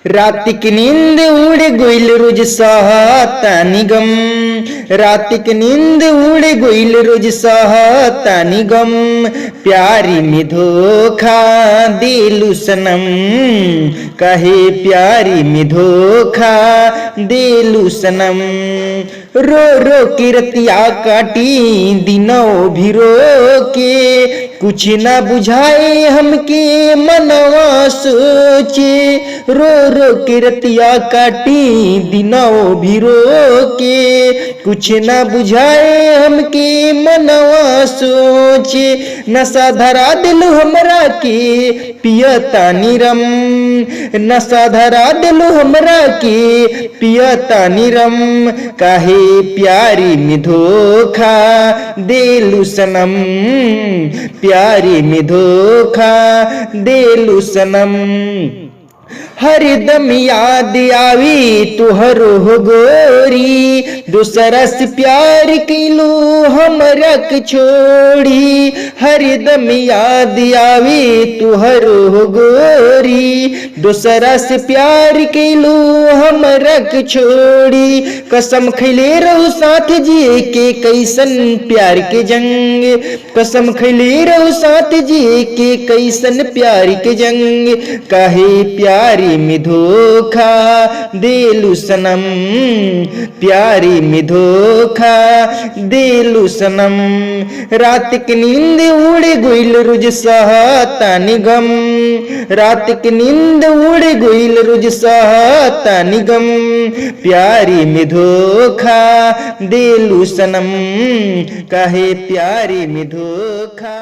रातिक नींद उड़ गइल रोज सहतानी गम, रातिक नींद उड़ गइल रोज सहतानी गम। प्यारी में धोखा दिलु सनम, कहे प्यारी में धोखा दिलु सनम। रो रो के रतिया काटी दिनों भी रो के, कुछ ना बुझाए हमके मनवा सोचे। रो रो के रतिया काटी दिनों भी रो के, कुछ ना बुझाए हमके मनवा सोचे। नशा धरा दिलु हमरा के पियता निरम, नशा धरा दिलु हमरा के पियता निरम। काहे प्यारी में धोखा दिलु सनम, प्यारी में धोखा दिलु सनम। हरदम याद आवी तुहरो हो गोरी, दूसरा से प्यार किलू हमरा के छोड़ी। हरदम याद आवी तुहरो हो गोरी, दूसरा से प्यार किलू हमरा के छोड़ी। कसम खैले रहू साथ जिए के कैसन प्यार के जंग, कसम खैले रहू साथ जिए के कैसन प्यार के जंग। काहे प्यारी में धोखा दिलु सनम, प्यारी में धोखा दिलु सनम। रात की नींद उड़ गइल रोज सहतानी गम, रात की नींद उड़ गइल रोज सहतानी गम। प्यारी में धोखा दिलु सनम, काहे प्यारी में धोखा